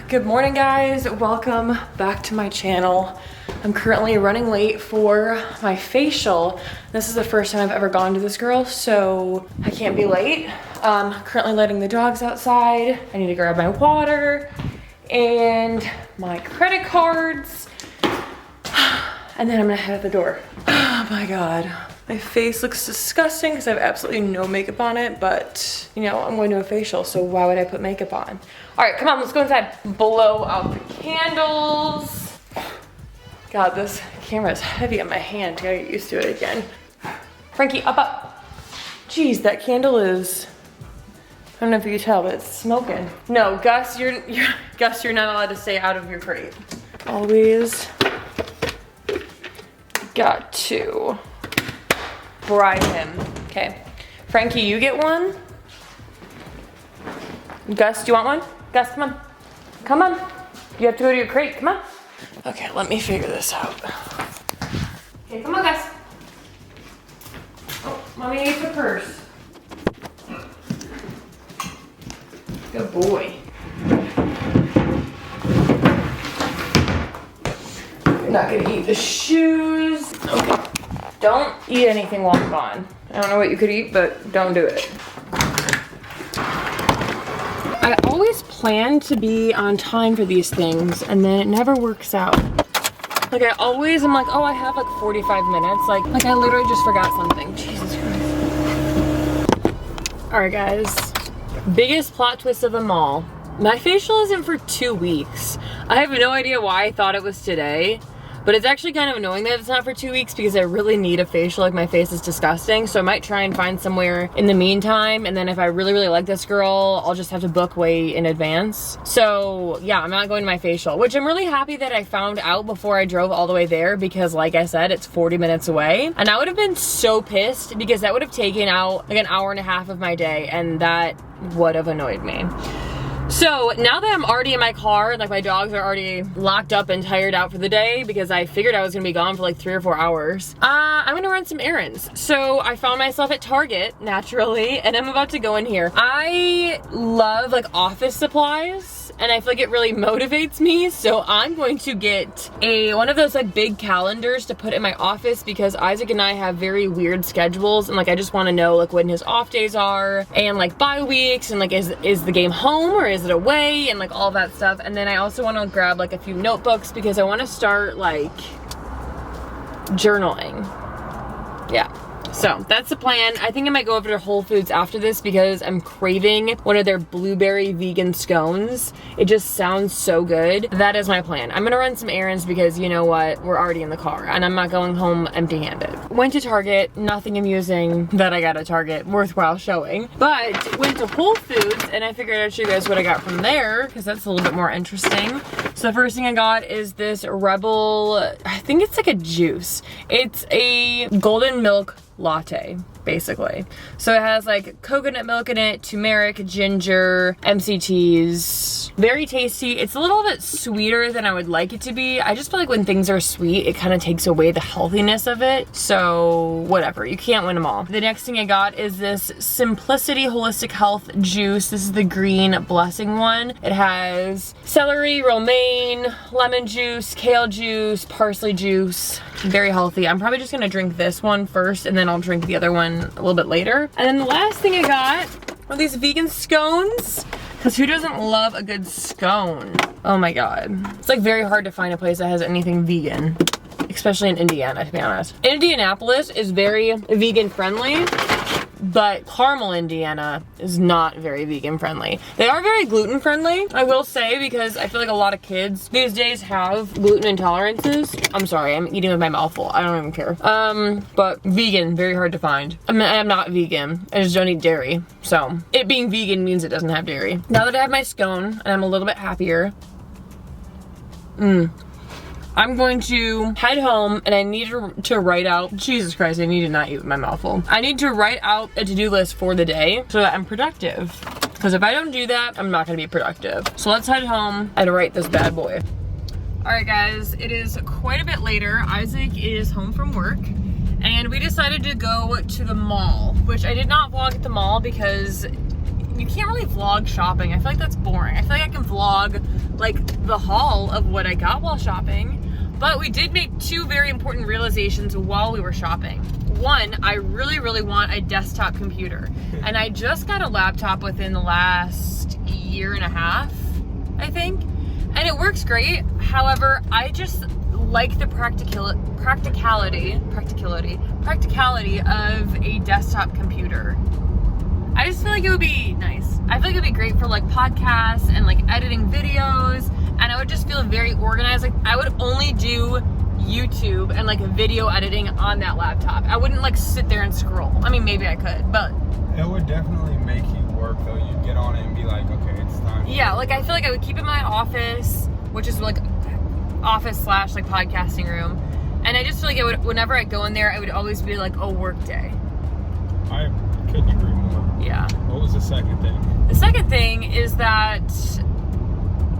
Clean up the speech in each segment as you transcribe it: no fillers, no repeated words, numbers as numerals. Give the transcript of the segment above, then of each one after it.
Good morning, guys. Welcome back to my channel. I'm currently running late for my facial. This is the first time I've ever gone to this girl, so I can't be late. Currently letting the dogs outside. I need to grab my water and my credit cards. And then I'm gonna head out the door. Oh my God. My face looks disgusting because I have absolutely no makeup on it, but you know, I'm going to a facial, so why would I put makeup on? All right, come on, let's go inside. Blow out the candles. God, this camera is heavy on my hand. Gotta get used to it again. Frankie, up. Jeez, that candle is, I don't know if you can tell, but it's smoking. No, Gus, Gus, you're not allowed to stay out of your crate. Always got to bribe him. Okay, Frankie, you get one. Gus, do you want one? Gus, come on. Come on. You have to go to your crate, come on. Okay, let me figure this out. Okay, come on, Gus. Oh, mommy needs a purse. Good boy. You're not gonna eat the shoes. Okay. Don't eat anything while I'm gone. I don't know what you could eat, but don't do it. I always plan to be on time for these things, and then it never works out. Like I always am like, oh, I have like 45 minutes. Like I literally just forgot something. Jesus Christ. All right, guys. Biggest plot twist of them all. My facial isn't for 2 weeks. I have no idea why I thought it was today. But it's actually kind of annoying that it's not for 2 weeks because I really need a facial. Like my face is disgusting. So I might try and find somewhere in the meantime. And then if I really, really like this girl, I'll just have to book way in advance. So yeah, I'm not going to my facial, which I'm really happy that I found out before I drove all the way there because like I said, it's 40 minutes away. And I would have been so pissed because that would have taken out like an hour and a half of my day. And that would have annoyed me. So now that I'm already in my car, like my dogs are already locked up and tired out for the day because I figured I was gonna be gone for like 3 or 4 hours, I'm gonna run some errands. So I found myself at Target, naturally, and I'm about to go in here. I love like office supplies and I feel like it really motivates me. So I'm going to get one of those like big calendars to put in my office because Isaac and I have very weird schedules and like I just wanna know like when his off days are and like bye weeks and like is the game home or is it away and like all that stuff. And then I also want to grab like a few notebooks because I want to start like journaling. Yeah, so that's the plan. I think I might go over to Whole Foods after this because I'm craving one of their blueberry vegan scones. It just sounds so good. That is my plan. I'm gonna run some errands because you know what, we're already in the car and I'm not going home empty-handed. Went to Target, nothing amusing that I got at Target worthwhile showing, but went to Whole Foods and I figured I'd show you guys what I got from there because that's a little bit more interesting. So the first thing I got is this Rebel, I think it's like a juice. It's a golden milk latte, basically. So it has like coconut milk in it, turmeric, ginger, MCTs. Very tasty. It's a little bit sweeter than I would like it to be. I just feel like when things are sweet, it kind of takes away the healthiness of it. So whatever, you can't win them all. The next thing I got is this Simplicity Holistic Health juice. This is the green blessing one. It has celery, romaine, lemon juice, kale juice, parsley juice. Very healthy. I'm probably just gonna drink this one first and then I'll drink the other one a little bit later. And then the last thing I got are these vegan scones. Because who doesn't love a good scone? Oh my God. It's like very hard to find a place that has anything vegan, especially in Indiana, to be honest. Indianapolis is very vegan friendly, but Carmel, Indiana is not very vegan friendly. They are very gluten friendly, I will say, because I feel like a lot of kids these days have gluten intolerances. I'm sorry, I'm eating with my mouth full. I don't even care. But vegan, very hard to find. I mean, I'm not vegan. I just don't eat dairy. So it being vegan means it doesn't have dairy. Now that I have my scone and I'm a little bit happier, I'm going to head home and I need to write out, Jesus Christ, I need to not eat with my mouth full. I need to write out a to-do list for the day so that I'm productive. Because if I don't do that, I'm not gonna be productive. So let's head home and write this bad boy. All right, guys, it is quite a bit later. Isaac is home from work and we decided to go to the mall, which I did not vlog at the mall because you can't really vlog shopping. I feel like that's boring. I feel like I can vlog like the haul of what I got while shopping. But we did make two very important realizations while we were shopping. One, I really, really want a desktop computer. And I just got a laptop within the last year and a half, I think. And it works great. However, I just like the practicality of a desktop computer. I just feel like it would be nice. I feel like it would be great for like podcasts and like editing videos, and I would just feel very organized. Like I would only do YouTube and like video editing on that laptop. I wouldn't like sit there and scroll. I mean, maybe I could, but it would definitely make you work though. You'd get on it and be like, okay, it's time. Yeah, like I feel like I would keep it in my office, which is like office / like podcasting room. And I just feel like it would, whenever I go in there, it would always be like a work day. I couldn't agree more. Yeah. What was the second thing? The second thing is that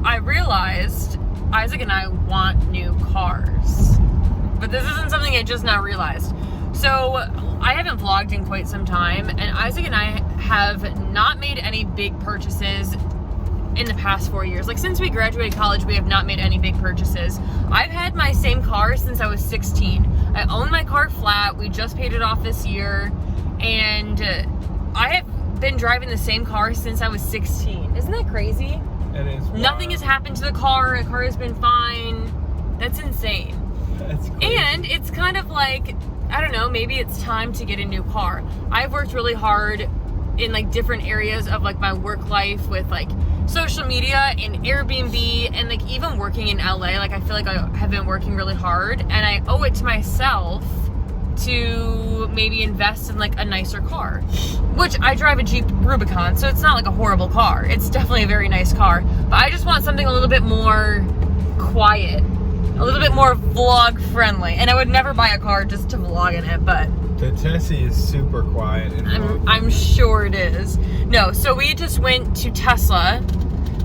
I realized Isaac and I want new cars. But this isn't something I just now realized. So I haven't vlogged in quite some time, and Isaac and I have not made any big purchases in the past 4 years. Like since we graduated college, we have not made any big purchases. I've had my same car since I was 16. I own my car flat. We just paid it off this year, and I have been driving the same car since I was 16. Isn't that crazy? It is. Wild. Nothing has happened to the car. The car has been fine. That's insane. That's crazy. And it's kind of like, I don't know, maybe it's time to get a new car. I've worked really hard in like different areas of like my work life with like social media and Airbnb and like even working in LA. Like I feel like I have been working really hard, and I owe it to myself to maybe invest in like a nicer car, which I drive a Jeep Rubicon, so it's not like a horrible car. It's definitely a very nice car, but I just want something a little bit more quiet, a little bit more vlog friendly. And I would never buy a car just to vlog in it, but the Tessie is super quiet. And I'm sure it is. No, so we just went to Tesla.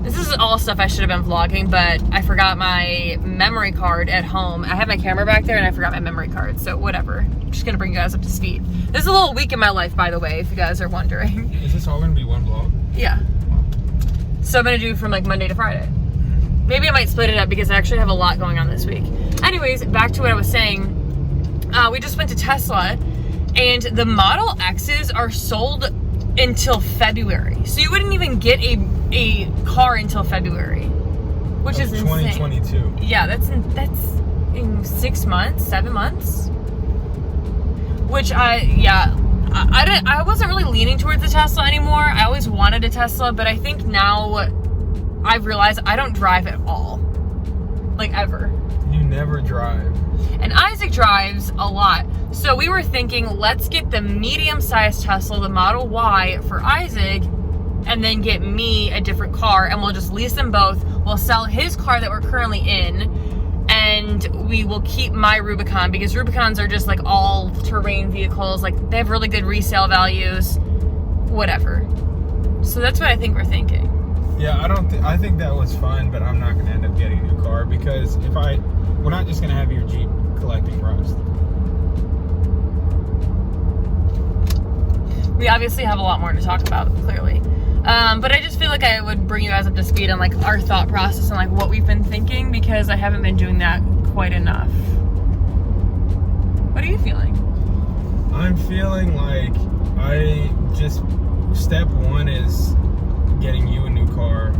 This is all stuff I should have been vlogging, but I forgot my memory card at home. I have my camera back there and I forgot my memory card, so whatever. I'm just gonna bring you guys up to speed. This is a little week in my life, by the way, if you guys are wondering. Is this all gonna be one vlog? Yeah. So I'm gonna do from like Monday to Friday. Maybe I might split it up because I actually have a lot going on this week. Anyways, back to what I was saying. We just went to Tesla, and the Model X's are sold until February. So you wouldn't even get a car until February, which is insane. 2022. Yeah, that's in 6 months, 7 months. Which I wasn't really leaning towards the Tesla anymore. I always wanted a Tesla, but I think now I've realized I don't drive at all. Like ever. You never drive. And Isaac drives a lot. So we were thinking, let's get the medium-sized Tesla, the Model Y, for Isaac, and then get me a different car, and we'll just lease them both. We'll sell his car that we're currently in, and we will keep my Rubicon, because Rubicons are just like all-terrain vehicles. Like, they have really good resale values, whatever. So that's what I think we're thinking. Yeah, I think that was fun, but I'm not going to end up getting a new car, because we're not just going to have your Jeep collecting rust. We obviously have a lot more to talk about, clearly. But I just feel like I would bring you guys up to speed on like our thought process and like what we've been thinking, because I haven't been doing that quite enough. What are you feeling? I'm feeling like step one is getting you a new car.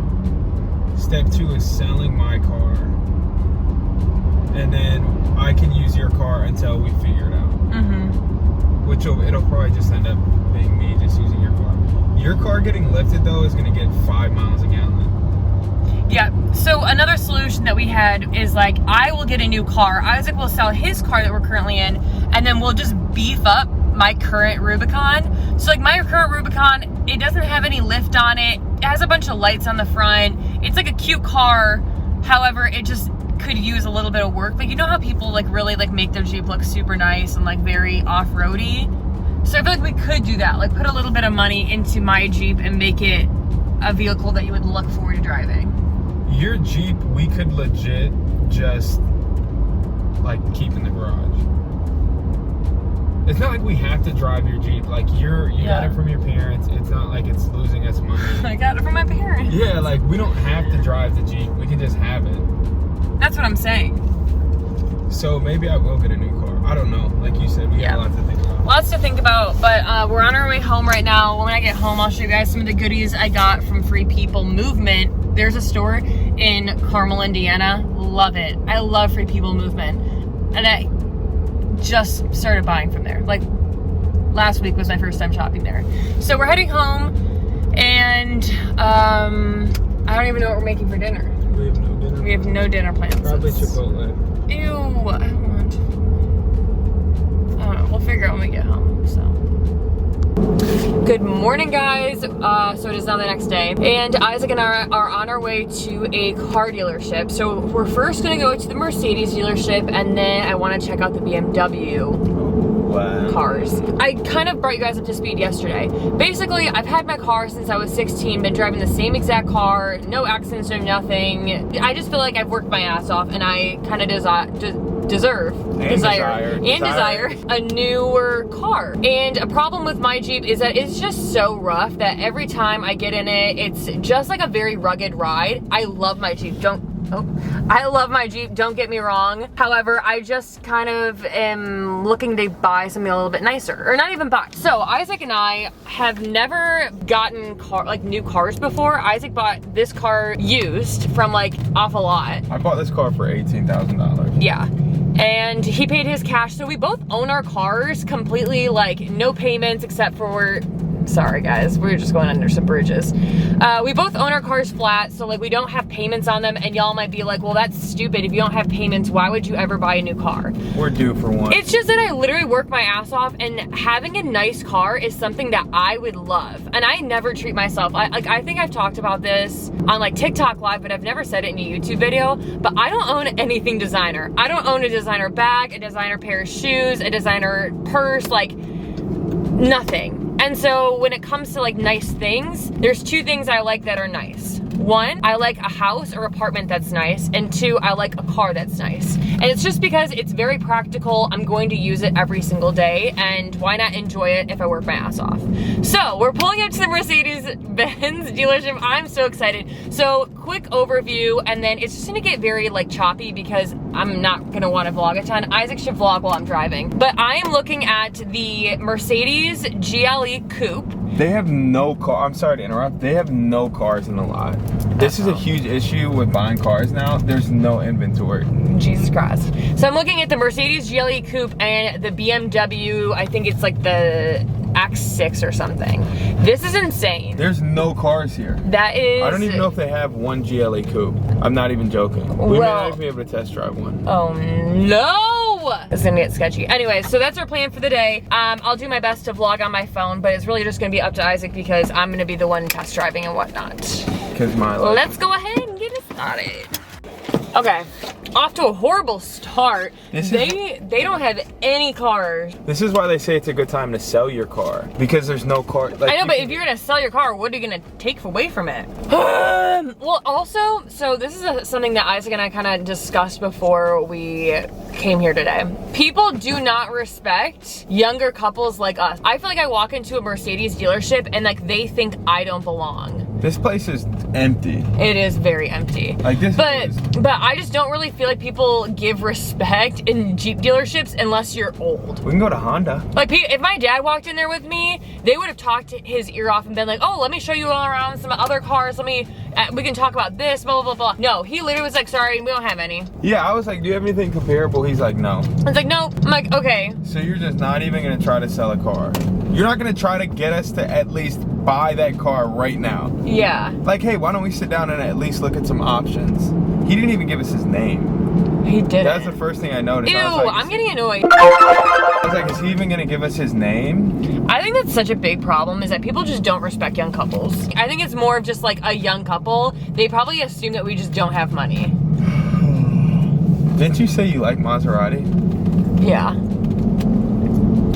Step two is selling my car. And then I can use your car until we figure it out. Mm-hmm. It'll probably just end up being me just using your car. Your car getting lifted though is gonna get 5 miles a gallon. Yeah, so another solution that we had is like, I will get a new car, Isaac will sell his car that we're currently in, and then we'll just beef up my current Rubicon. So like my current Rubicon, it doesn't have any lift on it. It has a bunch of lights on the front. It's like a cute car. However, it just could use a little bit of work. Like, you know how people like really like make their Jeep look super nice and like very off-roady? So I feel like we could do that. Like put a little bit of money into my Jeep and make it a vehicle that you would look forward to driving. Your Jeep, we could legit just like keep in the garage. It's not like we have to drive your Jeep. Like you got it from your parents. It's not like it's losing us money. I got it from my parents. Yeah, like we don't have to drive the Jeep. We can just have it. That's what I'm saying. So maybe I will get a new car. I don't know. Like you said, we got a lot to think about. Lots to think about, but we're on our way home right now. When I get home, I'll show you guys some of the goodies I got from Free People Movement. There's a store in Carmel, Indiana. Love it. I love Free People Movement. And I just started buying from there. Like, last week was my first time shopping there. So we're heading home, and I don't even know what we're making for dinner. We have no dinner. We have no dinner plans. Probably Chipotle. Ew, I don't know. We'll figure out when we get home, so. Good morning, guys. So it is now the next day, and Isaac and I are on our way to a car dealership. So we're first gonna go to the Mercedes dealership, and then I wanna check out the BMW. Wow. Cars. I kind of brought you guys up to speed yesterday. Basically, I've had my car since I was 16, been driving the same exact car, no accidents, no nothing. I just feel like I've worked my ass off, and I kind of desire a newer car. And a problem with my Jeep is that it's just so rough that every time I get in it, it's just like a very rugged ride. I love my Jeep. I love my Jeep, don't get me wrong. However, I just kind of am looking to buy something a little bit nicer, or not even buy. So Isaac and I have never gotten new cars before. Isaac bought this car used from like off a lot. I bought this car for $18,000. Yeah. And he paid his cash, so we both own our cars completely, like no payments except for, sorry guys, we're just going under some bridges. We both own our cars flat, so like we don't have payments on them, and y'all might be like, well, that's stupid. If you don't have payments, why would you ever buy a new car? We're due for one. It's just that I literally work my ass off, and having a nice car is something that I would love. And I never treat myself, I think I've talked about this on like TikTok live, but I've never said it in a YouTube video, but I don't own anything designer. I don't own a designer bag, a designer pair of shoes, a designer purse, like nothing. And so when it comes to like nice things, there's two things I like that are nice. One, I like a house or apartment that's nice, and two, I like a car that's nice. And it's just because it's very practical. I'm going to use it every single day, and why not enjoy it if I work my ass off? So we're pulling up to the Mercedes-Benz dealership. I'm so excited. So quick overview, and then it's just gonna get very like choppy because I'm not gonna want to vlog a ton. Isaac should vlog while I'm driving. But I am looking at the Mercedes GLE Coupe. They have no car. I'm sorry to interrupt. They have no cars in the lot. This is a huge issue with buying cars now. There's no inventory. Jesus Christ. So I'm looking at the Mercedes GLE Coupe and the BMW, I think it's like the X6 or something. This is insane. There's no cars here. That is... I don't even know if they have one GLE Coupe. I'm not even joking. We may not even be able to test drive one. Oh no! It's gonna get sketchy. Anyway, so that's our plan for the day. I'll do my best to vlog on my phone, but it's really just gonna be up to Isaac because I'm gonna be the one test driving and whatnot. Because my life. Let's go ahead and get it started. Okay, off to a horrible start. They don't have any cars. This is why they say it's a good time to sell your car, because there's no car. Like, I know, but if you're gonna sell your car, what are you gonna take away from it? Well, also, so this is something that Isaac and I kind of discussed before we came here today. People do not respect younger couples like us. I feel like I walk into a Mercedes dealership and like they think I don't belong. This place is empty. It is very empty. Like this but I just don't really feel like people give respect in Jeep dealerships unless you're old. We can go to Honda. Like if my dad walked in there with me, they would have talked his ear off and been like, oh, let me show you all around some other cars. We can talk about this, blah, blah, blah, blah. No, he literally was like, sorry, we don't have any. Yeah, I was like, do you have anything comparable? He's like, no. I was like, no. I'm like, okay. So you're just not even gonna try to sell a car. You're not gonna try to get us to at least buy that car right now. Yeah. Like, hey, why don't we sit down and at least look at some options? He didn't even give us his name. He didn't. That's the first thing I noticed. Ew, I was like, I'm getting annoyed. I was like, is he even gonna give us his name? I think that's such a big problem is that people just don't respect young couples. I think it's more of just like a young couple. They probably assume that we just don't have money. Didn't you say you like Maserati? Yeah.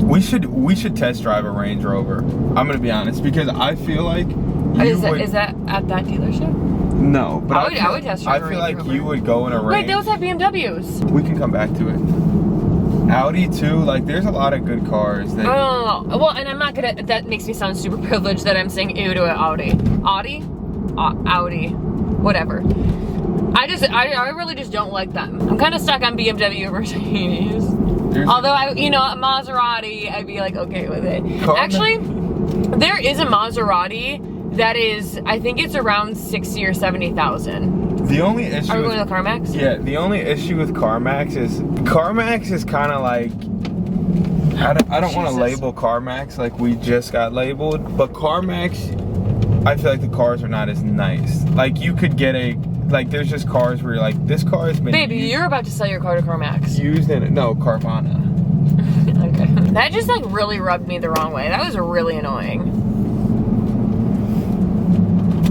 We should test drive a Range Rover. I'm gonna be honest, because I feel like is that at that dealership? No, but I would test drive a I feel Range like Rover. you would go in a Range. Wait, those have BMWs. We can come back to it. Audi too. Like, there's a lot of good cars. That... Oh, well, and I'm not gonna. That makes me sound super privileged that I'm saying ew to an Audi. Audi, whatever. I really just don't like them. I'm kind of stuck on BMW or Mercedes. Although a Maserati, I'd be like okay with it. Actually, there is a Maserati that is, I think it's around 60 or 70,000. The only issue. Are we going to CarMax? Yeah, the only issue with CarMax is kind of like, I don't want to label CarMax like we just got labeled, but CarMax, I feel like the cars are not as nice. Like, you could get there's just cars where you're like, this car has been Baby, you're about to sell your car to CarMax. No, Carvana. Okay. That just like really rubbed me the wrong way. That was really annoying.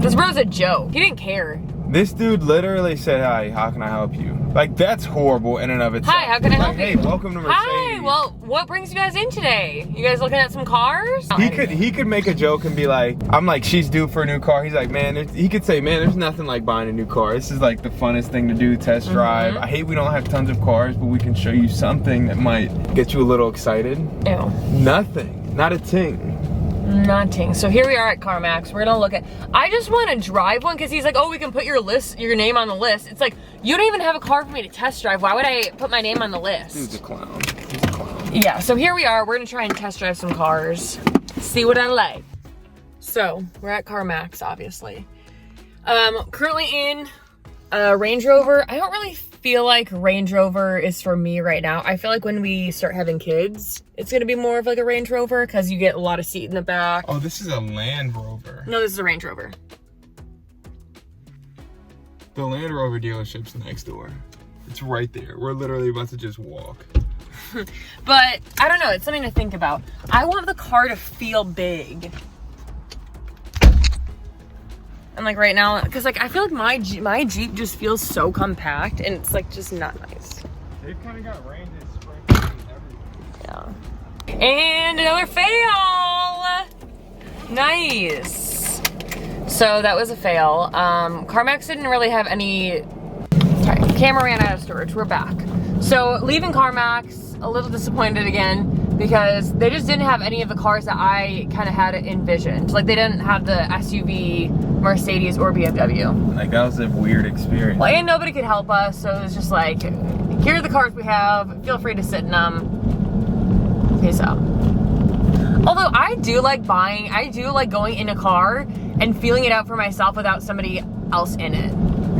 This bro's a joke. He didn't care. This dude literally said, hi, how can I help you? Like, that's horrible in and of itself. Hi, how can I help you? Hey, welcome to Mercedes. Hi, well, what brings you guys in today? You guys looking at some cars? He could make a joke and be like, I'm like, she's due for a new car. He's like, man, he could say, man, there's nothing like buying a new car. This is like the funnest thing to do, test drive. I hate we don't have tons of cars, but we can show you something that might get you a little excited. Ew. Nothing, not a ting. Nothing. So here we are at CarMax. We're gonna look at. I just want to drive one because he's like, oh, we can put your name on the list. It's like, you don't even have a car for me to test drive. Why would I put my name on the list? Dude's a clown. He's a clown. Yeah. So here we are. We're gonna try and test drive some cars. See what I like. So we're at CarMax, obviously. Currently in a Range Rover. I don't really feel like Range Rover is for me right now. I feel like when we start having kids, it's gonna be more of like a Range Rover because you get a lot of seat in the back. Oh, this is a Land Rover. No, this is a Range Rover. The Land Rover dealership's next door. It's right there. We're literally about to just walk. But I don't know, it's something to think about. I want the car to feel big. And like right now, because like I feel like my Jeep just feels so compact and it's like just not nice. They've kind of got range and sprinkled everywhere. Yeah. And another fail. Nice. So that was a fail. CarMax didn't really have any. Sorry, camera ran out of storage. We're back. So leaving CarMax, a little disappointed again because they just didn't have any of the cars that I kind of had envisioned. Like they didn't have the SUV, Mercedes, or BMW. Like, that was a weird experience. Well, and nobody could help us, so it was just like, here are the cars we have. Feel free to sit in them. Peace out. Although I do like going in a car and feeling it out for myself without somebody else in it.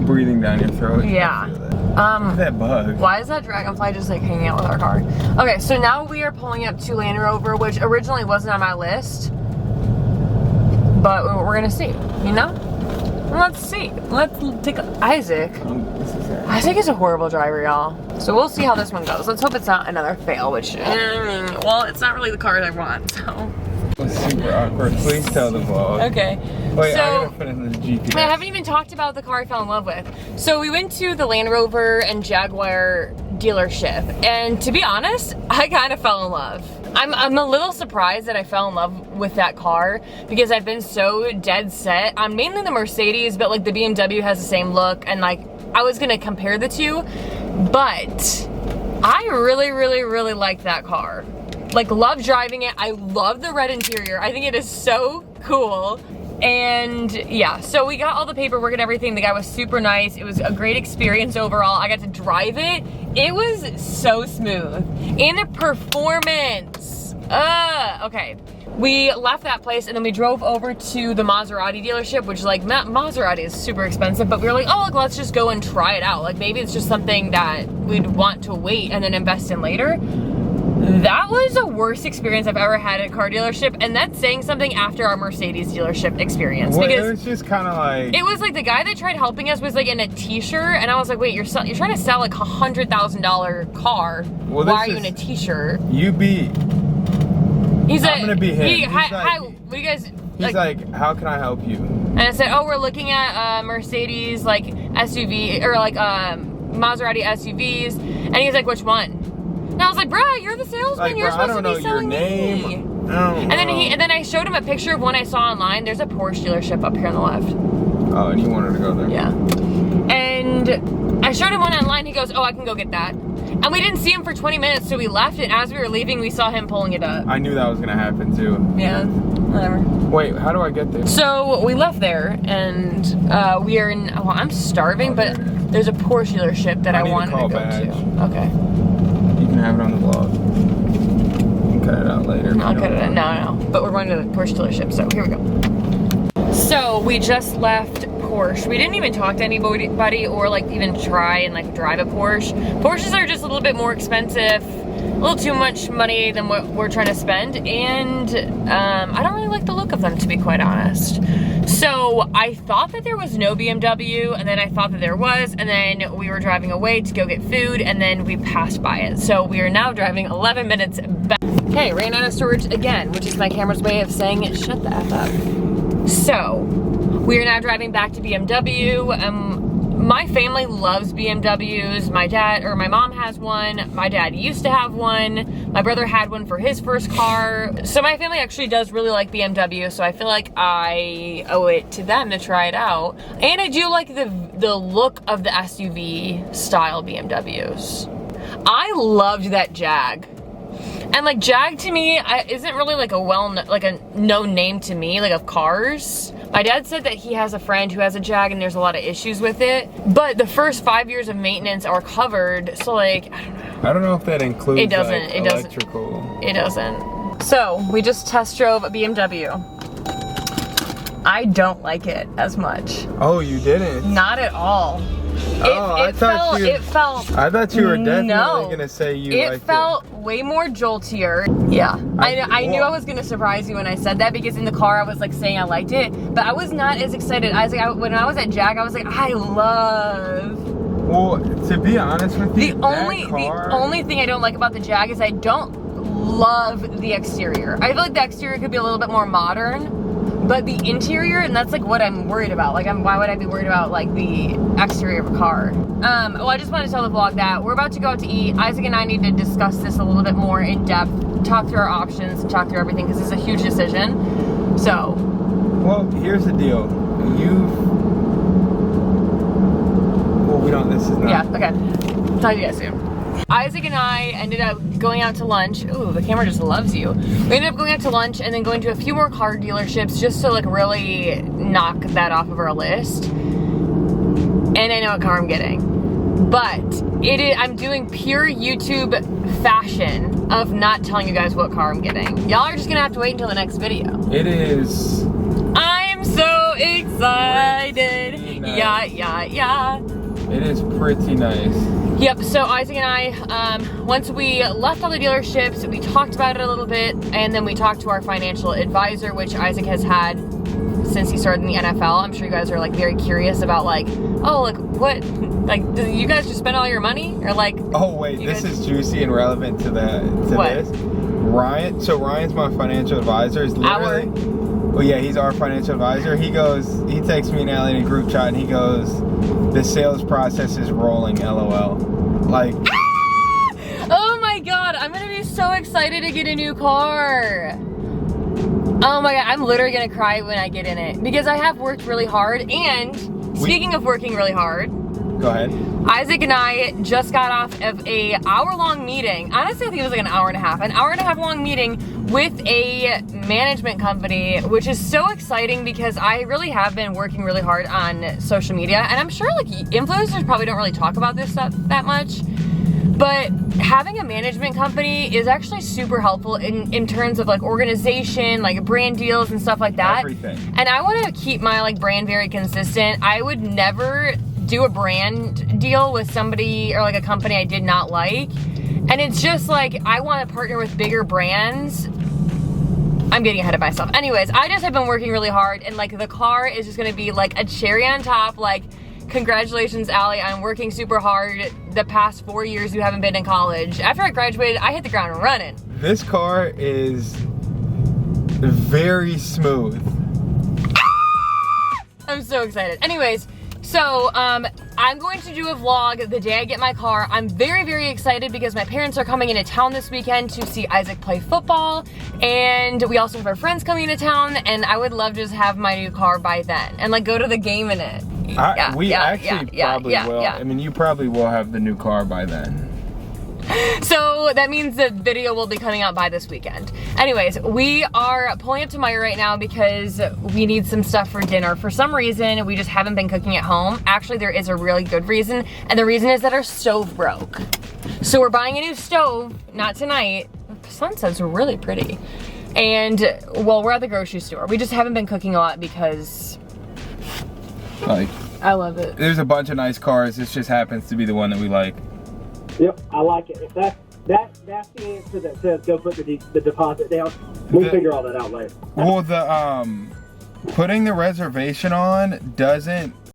Breathing down your throat. Yeah. Look at that bug. Why is that dragonfly just like hanging out with our car? Okay, so now we are pulling up to Land Rover, which originally wasn't on my list. But we're gonna see, you know? Let's see. Let's take Isaac. Isaac is a horrible driver, y'all. So we'll see how this one goes. Let's hope it's not another fail, which, well, it's not really the car I want, so. It's super awkward. Please tell the vlog. Okay. Wait, so, I gotta put in the GPS. I haven't even talked about the car I fell in love with. So we went to the Land Rover and Jaguar dealership, and to be honest, I kind of fell in love. I'm a little surprised that I fell in love with that car because I've been so dead set on mainly the Mercedes, but like the BMW has the same look, and like I was gonna compare the two, but I really like that car. Like, love driving it. I love the red interior. I think it is so cool. And yeah, so we got all the paperwork and everything. The guy was super nice. It was a great experience overall. I got to drive it. It was so smooth. And the performance. Okay. We left that place and then we drove over to the Maserati dealership, which is like, Maserati is super expensive, but we were like, oh, look, let's just go and try it out. Like, maybe it's just something that we'd want to wait and then invest in later. That was the worst experience I've ever had at a car dealership, and that's saying something after our Mercedes dealership experience. Well, because it was just kind of like... It was like the guy that tried helping us was like in a t-shirt, and I was like, wait, you're trying to sell like $100,000 car. Well, why are you in a t-shirt? You be... He's I'm gonna be him. Hi, what do you guys... He's like, how can I help you? And I said, oh, we're looking at Mercedes, like, SUV, or like Maserati SUVs. And he's like, which one? And I was like, bruh, you're the salesman. Like, you're supposed to be selling your name. me. And then I showed him a picture of one I saw online. There's a Porsche dealership up here on the left. Oh, and you wanted to go there? Yeah. And I showed him one online. He goes, oh, I can go get that. And we didn't see him for 20 minutes, so we left, and as we were leaving, we saw him pulling it up. I knew that was gonna happen too. Yeah, whatever. Wait, how do I get there? So we left there, and we are in, well, I'm starving, but there's a Porsche dealership that I wanted to go to. Okay. You can have it on the vlog. You can cut it out later. I'll cut it out. No. But we're going to the Porsche dealership, so here we go. So we just left Porsche. We didn't even talk to anybody or like even try and like drive a Porsche. Porsches are just a little bit more expensive, a little too much money than what we're trying to spend, and I don't really like the look of them, to be quite honest. So I thought that there was no BMW, and then I thought that there was, and then we were driving away to go get food, and then we passed by it. So we are now driving 11 minutes back. Okay, ran out of storage again, which is my camera's way of saying it, shut the F up. So we are now driving back to BMW. My family loves BMWs. My mom has one. My dad used to have one. My brother had one for his first car. So my family actually does really like BMW, so I feel like I owe it to them to try it out. And I do like the look of the SUV style BMWs. I loved that Jag. And like Jag to me isn't really like a known name to me, like of cars. My dad said that he has a friend who has a Jag and there's a lot of issues with it. But the first 5 years of maintenance are covered, so like, I don't know. I don't know if that includes it doesn't, like, it electrical. Doesn't. It doesn't. So we just test drove a BMW. I don't like it as much. Oh, you didn't? Not at all. I thought you were definitely gonna say you liked it. It felt way more joltier. Yeah, I knew I was gonna surprise you when I said that, because in the car I was like saying I liked it, but I was not as excited. I was like, when I was at Jag, I was like, I love. Well, to be honest with you, the only thing I don't like about the Jag is I don't love the exterior. I feel like the exterior could be a little bit more modern. But the interior, and that's like what I'm worried about. Like, why would I be worried about like the exterior of a car? Well, I just want to tell the vlog that we're about to go out to eat. Isaac and I need to discuss this a little bit more in depth, talk through our options, talk through everything, because it's a huge decision. So. Well, here's the deal. Well, we don't, this is not. Yeah, okay. Talk to you guys soon. Isaac and I ended up going out to lunch. Ooh, the camera just loves you. We ended up going out to lunch and then going to a few more car dealerships just to like really knock that off of our list. And I know what car I'm getting. But I'm doing pure YouTube fashion of not telling you guys what car I'm getting. Y'all are just gonna have to wait until the next video. It is. I'm so excited. Nice. Yeah. It is pretty nice. Yep, so Isaac and I, once we left all the dealerships, we talked about it a little bit, and then we talked to our financial advisor, which Isaac has had since he started in the NFL. I'm sure you guys are like very curious about like, oh, like what, like, do you guys just spend all your money? Or like, oh wait, this is juicy and relevant to this. Ryan, so Ryan's my financial advisor. Is literally, well, yeah, he's our financial advisor. He texts me and Allie in a group chat, and he goes, the sales process is rolling, LOL. Like, oh my god, I'm gonna be so excited to get a new car. Oh my god, I'm literally gonna cry when I get in it, because I have worked really hard. And speaking of working really hard, go ahead. Isaac and I just got off of a hour-long meeting. Honestly, I think it was like an hour and a half long meeting with a management company, which is so exciting because I really have been working really hard on social media, and I'm sure like influencers probably don't really talk about this stuff that much, but having a management company is actually super helpful in terms of like organization, like brand deals and stuff like that. Everything. And I want to keep my like brand very consistent. I would never do a brand deal with somebody or like a company I did not like. And it's just like, I want to partner with bigger brands. I'm getting ahead of myself. Anyways, I just have been working really hard, and like the car is just gonna be like a cherry on top. Like, congratulations, Allie, I'm working super hard. The past 4 years you haven't been in college. After I graduated, I hit the ground running. This car is very smooth. I'm so excited. Anyways, so I'm going to do a vlog the day I get my car. I'm very, very excited because my parents are coming into town this weekend to see Isaac play football, and we also have our friends coming into town, and I would love to just have my new car by then and like go to the game in it. We actually probably will. I mean, you probably will have the new car by then. So that means the video will be coming out by this weekend. Anyways, we are pulling up to Meijer right now because we need some stuff for dinner. For some reason, we just haven't been cooking at home. Actually, there is a really good reason, and the reason is that our stove broke. So we're buying a new stove, not tonight. The sunset's really pretty. And, well, we're at the grocery store. We just haven't been cooking a lot because Like, I love it. there's a bunch of nice cars. This just happens to be the one that we like. Yep, I like it. If that's the answer that says go put the deposit down, we'll figure all that out later. Well, the putting the reservation on doesn't